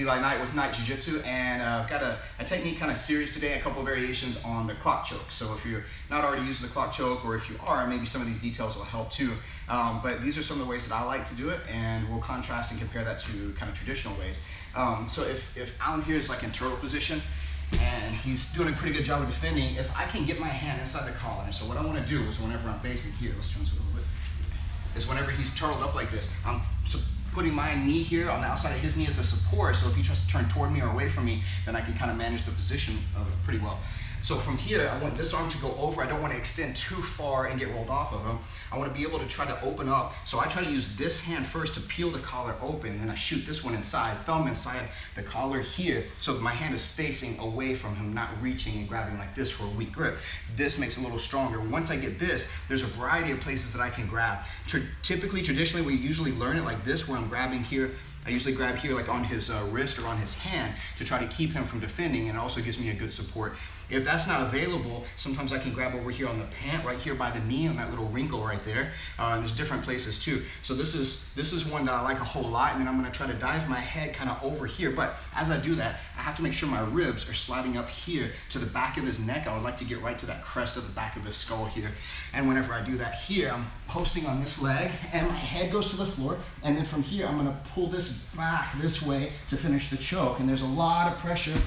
Eli Knight with Knight Jiu-Jitsu, and I've got a technique kind of series today, a couple of variations on the clock choke. So if you're not already using the clock choke, or if you are, maybe some of these details will help too. But these are some of the ways that I like to do it, and we'll contrast and compare that to kind of traditional ways. So if Alan here is like in turtle position, and he's doing a pretty good job of defending, if I can get my hand inside the collar, and so what I want to do is whenever I'm basing here, let's turn this a little bit, is whenever he's turtled up like this, I'm putting my knee here on the outside of his knee as a support, so if he tries to turn toward me or away from me, then I can kind of manage the position of it pretty well. So from here, I want this arm to go over. I don't want to extend too far and get rolled off of him. I want to be able to try to open up. So I try to use this hand first to peel the collar open, then I shoot this one inside, thumb inside the collar here, so that my hand is facing away from him, not reaching and grabbing like this for a weak grip. This makes it a little stronger. Once I get this, there's a variety of places that I can grab. Traditionally, we usually learn it like this, where I'm grabbing here. I usually grab here like on his wrist or on his hand to try to keep him from defending, and it also gives me a good support. If that's not available, sometimes I can grab over here on the pant, right here by the knee, on that little wrinkle right there. And there's different places too. So this is one that I like a whole lot, and then I'm gonna try to dive my head kind of over here. But as I do that, I have to make sure my ribs are sliding up here to the back of his neck. I would like to get right to that crest of the back of his skull here. And whenever I do that here, I'm posting on this leg, and my head goes to the floor, and then from here, I'm gonna pull this back this way to finish the choke. And there's a lot of pressure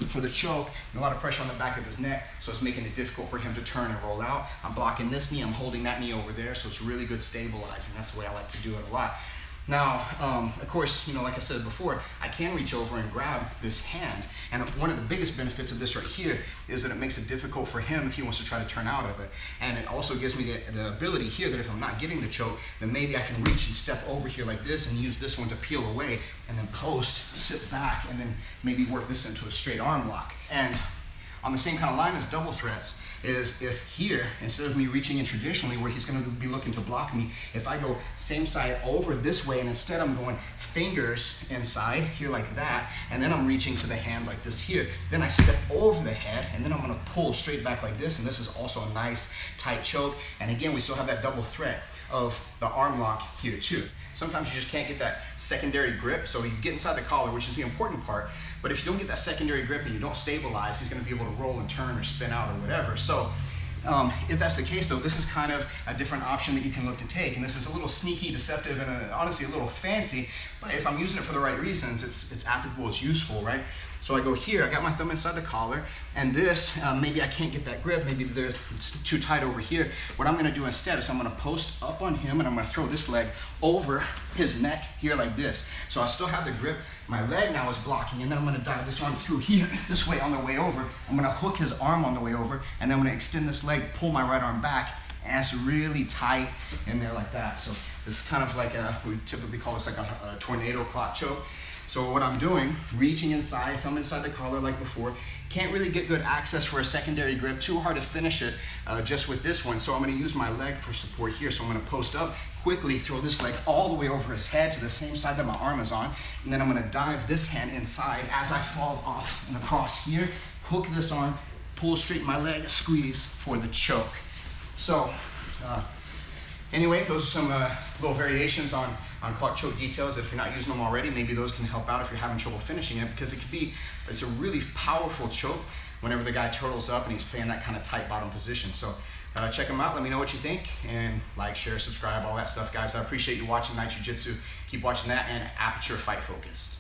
for the choke, and a lot of pressure on the back of his neck, so it's making it difficult for him to turn and roll out. I'm blocking this knee, I'm holding that knee over there, so it's really good stabilizing. That's the way I like to do it a lot. Now, of course, you know, like I said before, I can reach over and grab this hand, and one of the biggest benefits of this right here is that it makes it difficult for him if he wants to try to turn out of it. And it also gives me the ability here that if I'm not getting the choke, then maybe I can reach and step over here like this and use this one to peel away, and then post, sit back, and then maybe work this into a straight arm lock. And on the same kind of line as double threats is if here, instead of me reaching in traditionally where he's going to be looking to block me, if I go same side over this way, and instead I'm going fingers inside here like that, and then I'm reaching to the hand like this here, then I step over the head, and then I'm going to pull straight back like this, and this is also a nice tight choke. And again, we still have that double threat of the arm lock here too. Sometimes you just can't get that secondary grip, so you get inside the collar, which is the important part, but if you don't get that secondary grip and you don't stabilize, he's going to be able to roll and turn or spin out or whatever. So if that's the case though, this is kind of a different option that you can look to take, and this is a little sneaky, deceptive, and honestly a little fancy, but if I'm using it for the right reasons, it's applicable, it's useful, right? So I go here, I got my thumb inside the collar, and this, maybe I can't get that grip, maybe it's too tight over here. What I'm gonna do instead is I'm gonna post up on him, and I'm gonna throw this leg over his neck here like this. So I still have the grip, my leg now is blocking, and then I'm gonna dive this arm through here, this way on the way over. I'm gonna hook his arm on the way over, and then I'm gonna extend this leg, pull my right arm back, and it's really tight in there like that. So this is kind of like we typically call this like a tornado clock choke. So what I'm doing, reaching inside, thumb inside the collar like before, can't really get good access for a secondary grip, too hard to finish it just with this one. So I'm gonna use my leg for support here. So I'm gonna post up, quickly throw this leg all the way over his head to the same side that my arm is on, and then I'm gonna dive this hand inside as I fall off and across here, hook this arm, pull straight my leg, squeeze for the choke. So, anyway, those are some little variations on clock choke details. If you're not using them already, maybe those can help out if you're having trouble finishing it, because it's a really powerful choke whenever the guy turtles up and he's playing that kind of tight bottom position. So check them out, let me know what you think, and like, share, subscribe, all that stuff, guys. I appreciate you watching Knight Jiu-Jitsu. Keep watching that, and Aperture Fight Focused.